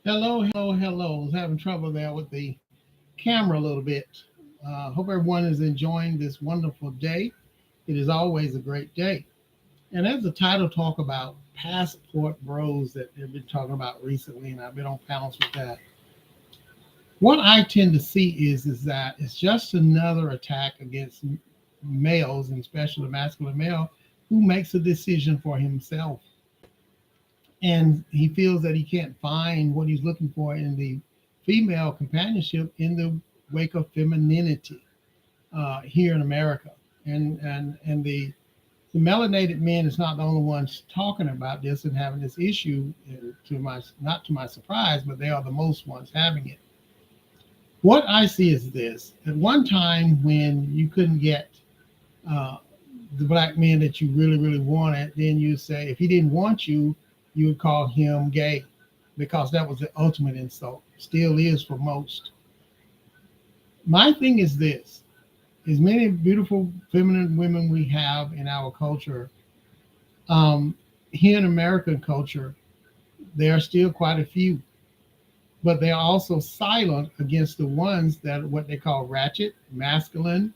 Hello. I was having trouble there with the camera a little bit. Hope everyone is enjoying this wonderful day. It is always a great day. And as the title talk about passport bros that they've been talking about recently, and I've been on panels with that. What I tend to see is that it's just another attack against males, and especially the masculine male, who makes a decision for himself and he feels that he can't find what he's looking for in the female companionship in the wake of femininity here in America. And the melanated men is not the only ones talking about this and having this issue. To my not to my surprise, but they are the most ones having it. What I see is this: at one time when you couldn't get uh, the black men that you really wanted, then you say if he didn't want you, you would call him gay because that was the ultimate insult. Still is for most. My thing is this: as many beautiful feminine women we have in our culture, um, here in American culture, there are still quite a few, but they are also silent against the ones that are what they call ratchet, masculine,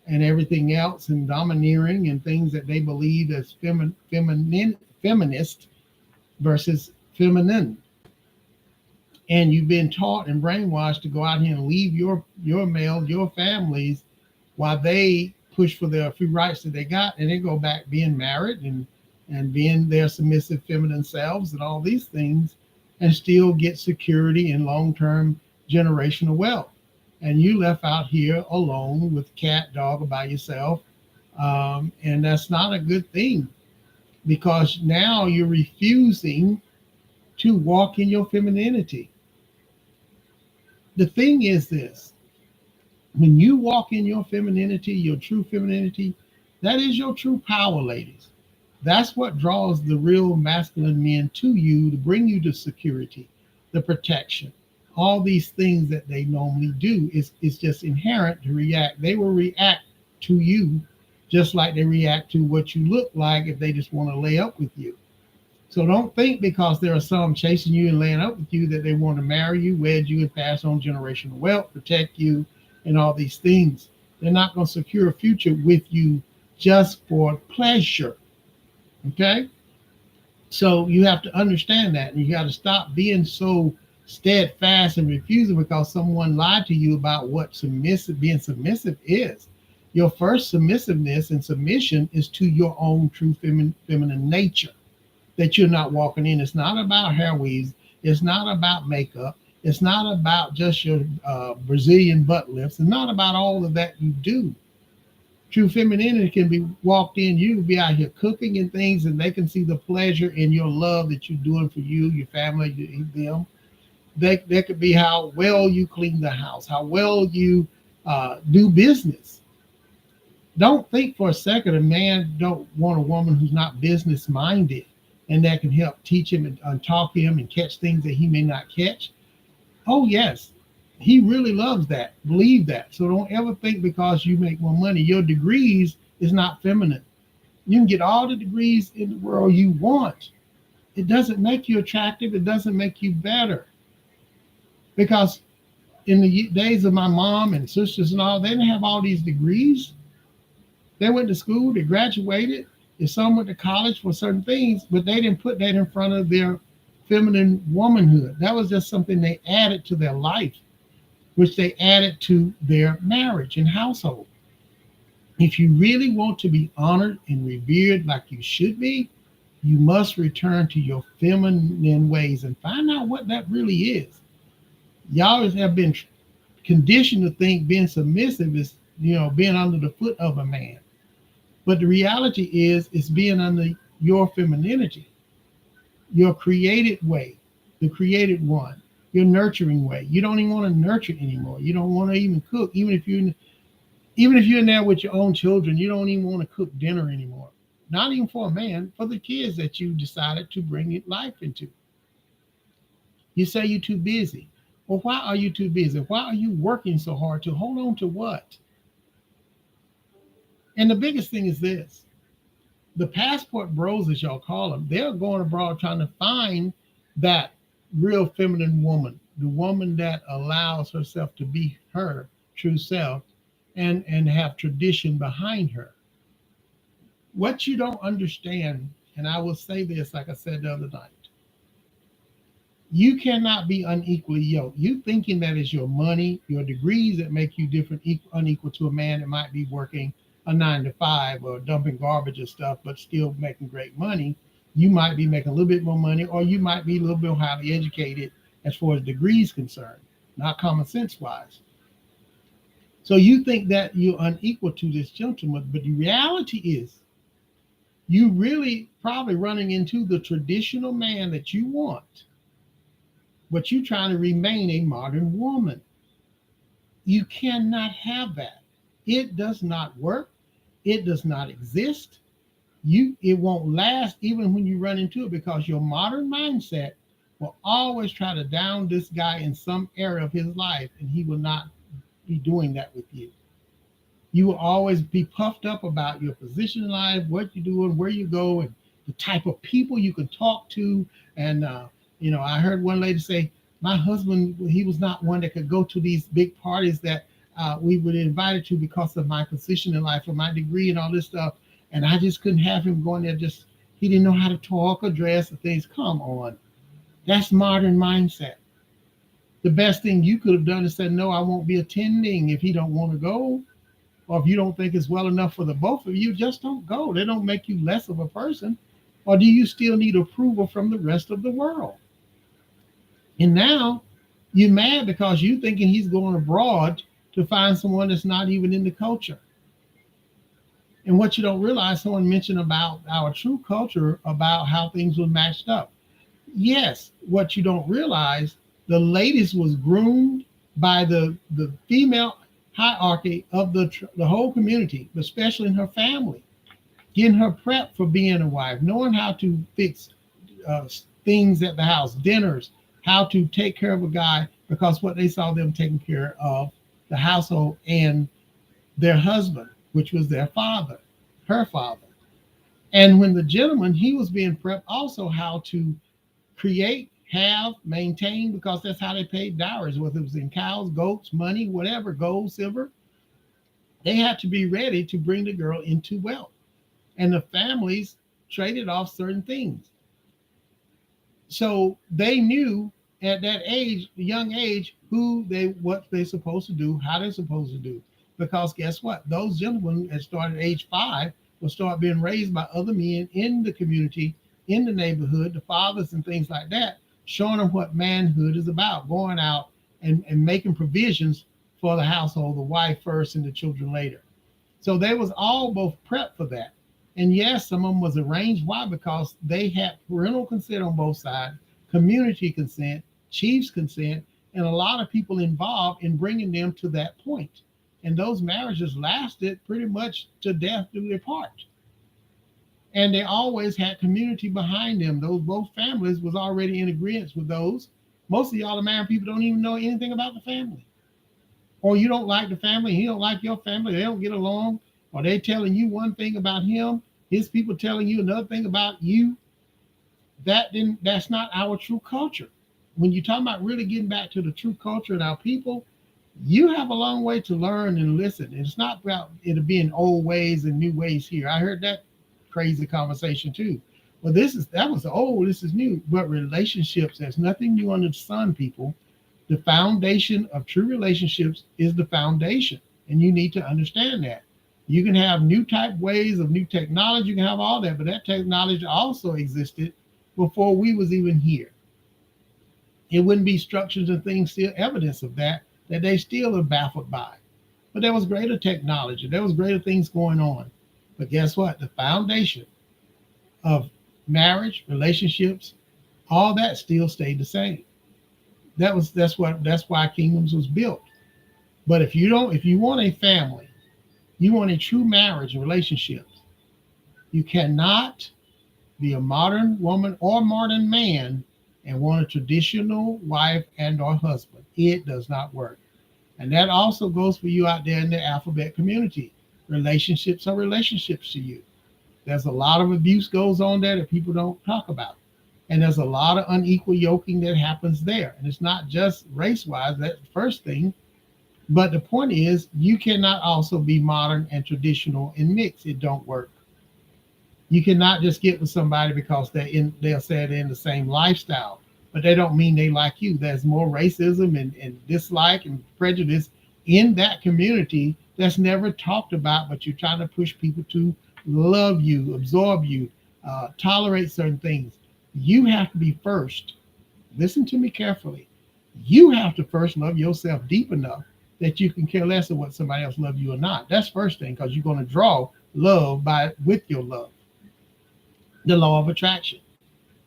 and everything else, and domineering and things that they believe as feminist versus feminine. And you've been taught and brainwashed to go out here and leave your males, your families, while they push for their few rights that they got, and they go back being married and being their submissive feminine selves and all these things, and still get security and long-term generational wealth. And you left out here alone with cat, dog, by yourself, and that's not a good thing because now you're refusing to walk in your femininity. The thing is this: when you walk in your femininity, your true femininity, that is your true power, ladies. That's what draws the real masculine men to you to bring you the security, the protection, all these things that they normally do. Is just inherent to react. They will react to you just like they react to what you look like if they just want to lay up with you. So don't think because there are some chasing you and laying up with you that they want to marry you, wed you, and pass on generational wealth, protect you, and all these things. They're not going to secure a future with you just for pleasure. Okay? So you have to understand that, and you got to stop being so steadfast and refusing because someone lied to you about what being submissive is. Your first submissiveness and submission is to your own true feminine nature that you're not walking in. It's not about hair weaves. It's not about makeup. It's not about just your Brazilian butt lifts. It's not about all of that you do. True femininity can be walked in. You can be out here cooking and things, and they can see the pleasure in your love that you're doing for you, your family, them. That could be how well you clean the house, how well you do business. Don't think for a second a man don't want a woman who's not business minded and that can help teach him and talk him and catch things that he may not catch. Oh, yes, he really loves that. Believe that. So don't ever think because you make more money, your degrees is not feminine. You can get all the degrees in the world you want. It doesn't make you attractive. It doesn't make you better. Because in the days of my mom and sisters and all, they didn't have all these degrees. They went to school, they graduated, and some went to college for certain things, but they didn't put that in front of their feminine womanhood. That was just something they added to their life, which they added to their marriage and household. If you really want to be honored and revered like you should be, you must return to your feminine ways and find out what that really is. Y'all have been conditioned to think being submissive is, being under the foot of a man. But the reality is, it's being under your femininity, your created way, the created one, your nurturing way. You don't even want to nurture anymore. You don't want to even cook. Even if you're in there with your own children, you don't even want to cook dinner anymore. Not even for a man, for the kids that you decided to bring life into. You say you're too busy. Well, why are you too busy? Why are you working so hard to hold on to what? And the biggest thing is this: the passport bros, as y'all call them, they're going abroad trying to find that real feminine woman, the woman that allows herself to be her true self and have tradition behind her. What you don't understand, and I will say this like I said the other night, you cannot be unequally yoked. You thinking that is your money, your degrees that make you different, unequal to a man that might be working a 9 to 5 or dumping garbage and stuff, but still making great money. You might be making a little bit more money, or you might be a little bit highly educated as far as degrees concerned, not common sense wise. So you think that you're unequal to this gentleman, but the reality is you really probably running into the traditional man that you want, but you're trying to remain a modern woman. You cannot have that. It does not work. It does not exist. It won't last even when you run into it, because your modern mindset will always try to down this guy in some area of his life, and he will not be doing that with you. You will always be puffed up about your position in life, what you do and where you go, and the type of people you can talk to. And I heard one lady say, my husband, he was not one that could go to these big parties that we would invite to because of my position in life or my degree and all this stuff. And I just couldn't have him going there. Just he didn't know how to talk or dress or things. Come on, that's modern mindset. The best thing you could have done is said, no, I won't be attending if he don't want to go. Or if you don't think it's well enough for the both of you, just don't go. They don't make you less of a person. Or do you still need approval from the rest of the world? And now you're mad because you thinking he's going abroad to find someone that's not even in the culture. And what you don't realize, someone mentioned about our true culture, about how things were matched up. Yes, what you don't realize, the ladies was groomed by the female hierarchy of the whole community, but especially in her family, getting her prepped for being a wife, knowing how to fix things at the house, dinners, how to take care of a guy, because what they saw them taking care of the household and their husband, which was their father, her father. And when the gentleman, he was being prepped also how to create, have, maintain, because that's how they paid dowries, whether it was in cows, goats, money, whatever, gold, silver. They had to be ready to bring the girl into wealth. And the families traded off certain things. So they knew at that age, young age, what they're supposed to do, how they're supposed to do. Because guess what? Those gentlemen that started at age 5 will start being raised by other men in the community, in the neighborhood, the fathers and things like that, showing them what manhood is about, going out and making provisions for the household, the wife first and the children later. So they was all both prepped for that. And yes, some of them was arranged. Why? Because they had parental consent on both sides, community consent, chief's consent, and a lot of people involved in bringing them to that point. And those marriages lasted pretty much to death do their part. And they always had community behind them. Those both families was already in agreement with those. Most of y'all the married people don't even know anything about the family. Or you don't like the family, he don't like your family, they don't get along, or they telling you one thing about him, his people telling you another thing about you. That's not our true culture. When you talk about really getting back to the true culture of our people, you have a long way to learn and listen. And it's not about it being old ways and new ways here. I heard that crazy conversation too. Well, that was old, this is new. But relationships, there's nothing new under the sun, people. The foundation of true relationships is the foundation. And you need to understand that. You can have new type ways of new technology, you can have all that, but that technology also existed before we was even here. It wouldn't be structures and things still evidence of that they still are baffled by. But there was greater technology, there was greater things going on. But guess what? The foundation of marriage, relationships, all that still stayed the same. That's why kingdoms was built. But if you want a family, you want a true marriage and relationships, you cannot be a modern woman or modern man and want a traditional wife and or husband. It does not work. And that also goes for you out there in the alphabet community. Relationships are relationships to you. There's a lot of abuse goes on there that people don't talk about. And there's a lot of unequal yoking that happens there. And it's not just race wise, that's the first thing. But the point is, you cannot also be modern and traditional and mix. It don't work. You cannot just get with somebody because they'll say they're in the same lifestyle, but they don't mean they like you. There's more racism and dislike and prejudice in that community that's never talked about, but you're trying to push people to love you, absorb you, tolerate certain things. You have to be first. Listen to me carefully. You have to first love yourself deep enough that you can care less of what somebody else loves you or not. That's first thing, because you're going to draw love with your love, the law of attraction.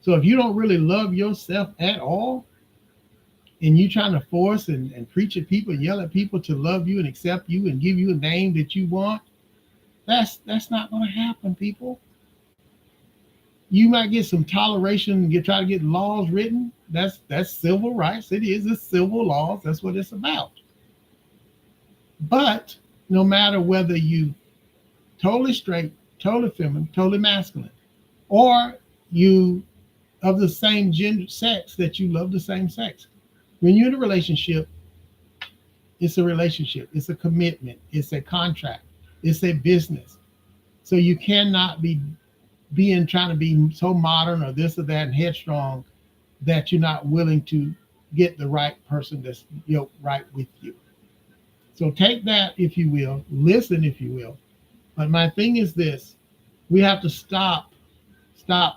So if you don't really love yourself at all, and you trying to force and preach at people, yell at people to love you and accept you and give you a name that you want, that's not going to happen, people. You might get some toleration and try to get laws written. That's civil rights. It is. It's civil laws. That's what it's about. But no matter whether you totally straight, totally feminine, totally masculine, or you of the same gender sex that you love the same sex, when you're in a relationship, it's a relationship. It's a commitment. It's a contract. It's a business. So you cannot be trying to be so modern or this or that and headstrong that you're not willing to get the right person that's yoked right with you. So take that, if you will, listen, if you will. But my thing is this: we have to stop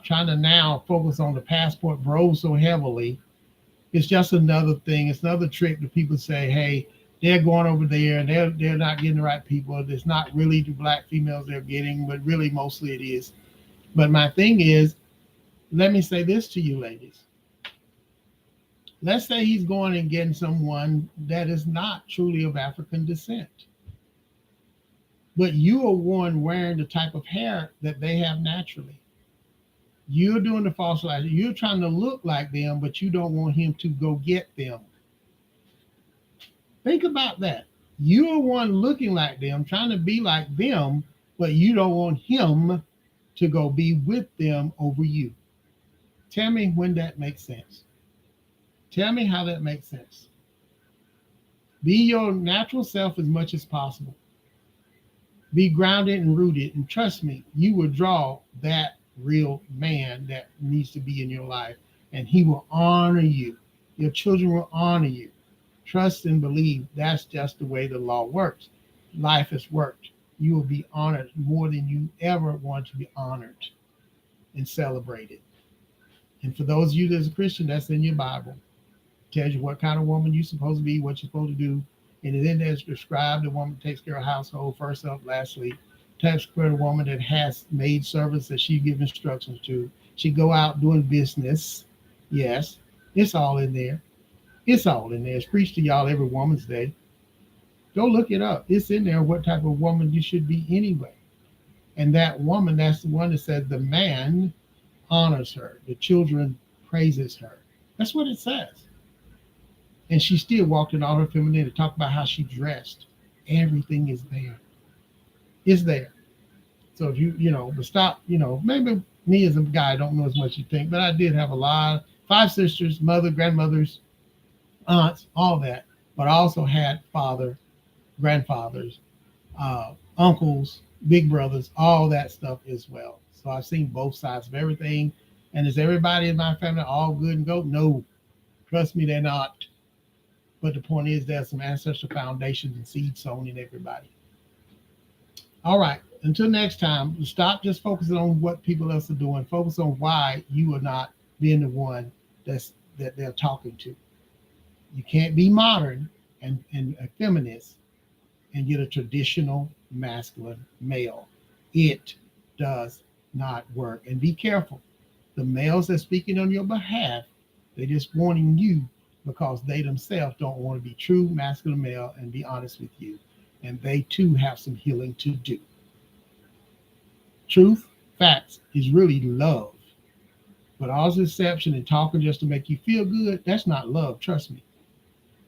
trying to now focus on the passport bros so heavily. It's just another thing. It's another trick that people say, hey, they're going over there and they're not getting the right people. It's not really the black females they're getting, but really mostly it is. But my thing is, let me say this to you ladies. Let's say he's going and getting someone that is not truly of African descent, but you are one wearing the type of hair that they have naturally. You're doing the false light. You're trying to look like them, but you don't want him to go get them. Think about that. You're one looking like them, trying to be like them, but you don't want him to go be with them over you. Tell me when that makes sense. Tell me how that makes sense. Be your natural self as much as possible. Be grounded and rooted, and trust me, you will draw that real man that needs to be in your life, and he will honor you. Your children will honor you. Trust and believe that's just the way the law works. Life has worked. You will be honored more than you ever want to be honored and celebrated. And for those of you that's a Christian, that's in your Bible. It tells you what kind of woman you're supposed to be, what you're supposed to do. And it in there is described the woman takes care of household, first up, lastly. Takes care of the woman that has maid servants that she give instructions to. She go out doing business. Yes, it's all in there. It's all in there. It's preached to y'all every Woman's Day. Go look it up. It's in there what type of woman you should be anyway. And that woman, that's the one that says the man honors her. The children praises her. That's what it says. And she still walked in all her femininity. Talk about how she dressed. Everything is there. It's there. So if but stop, maybe me as a guy don't know as much as you think, but I did have 5 sisters, mother, grandmothers, aunts, all that. But I also had father, grandfathers, uncles, big brothers, all that stuff as well. So I've seen both sides of everything. And is everybody in my family all good and go? No, trust me, they're not. But the point is there's some ancestral foundations and seeds sown in everybody. All right. Until next time, stop just focusing on what people else are doing. Focus on why you are not being the one that they're talking to. You can't be modern and a feminist and get a traditional masculine male. It does not work. And be careful. The males that are speaking on your behalf, they're just warning you because they themselves don't want to be true masculine male and be honest with you. And they too have some healing to do. Truth, facts is really love. But all this deception and talking just to make you feel good, that's not love, trust me.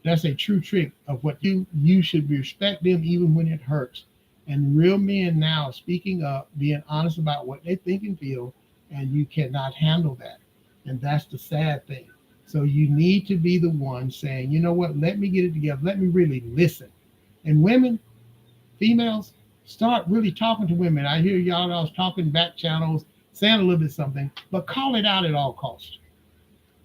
That's a true trick of what you should respect them even when it hurts. And real men now are speaking up, being honest about what they think and feel, and you cannot handle that. And that's the sad thing. So you need to be the one saying, you know what, let me get it together. Let me really listen. And women, females, start really talking to women. I hear y'all else talking back channels, saying a little bit something, but call it out at all costs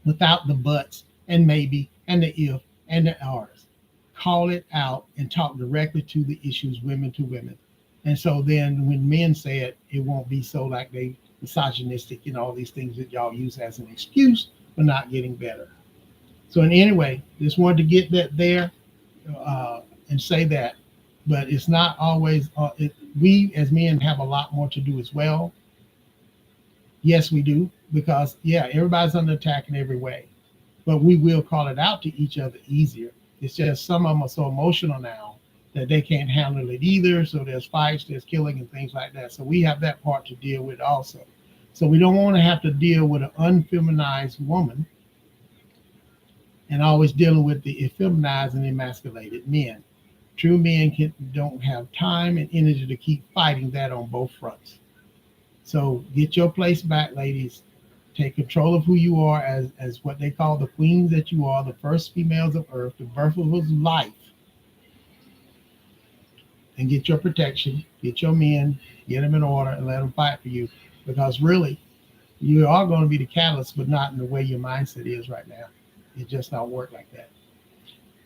without the buts and maybe and the if and the ours. Call it out and talk directly to the issues, women to women. And so then when men say it, it won't be so like they misogynistic and all these things that y'all use as an excuse for not getting better. So in any way, just wanted to get that there and say that. But it's not always, we as men have a lot more to do as well. Yes, we do, because yeah, everybody's under attack in every way. But we will call it out to each other easier. It's just some of them are so emotional now that they can't handle it either. So there's fights, there's killing and things like that. So we have that part to deal with also. So we don't want to have to deal with an unfeminized woman and always dealing with the effeminized and emasculated men. True men don't have time and energy to keep fighting that on both fronts. So get your place back, ladies. Take control of who you are as what they call the queens that you are, the first females of earth, the birth of life. And get your protection, get your men, get them in order and let them fight for you. Because really, you are going to be the catalyst, but not in the way your mindset is right now. It just don't work like that.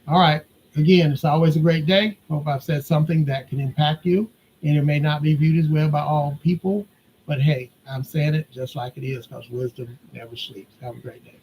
All right. Again, it's always a great day. Hope I've said something that can impact you. And it may not be viewed as well by all people. But hey, I'm saying it just like it is because wisdom never sleeps. Have a great day.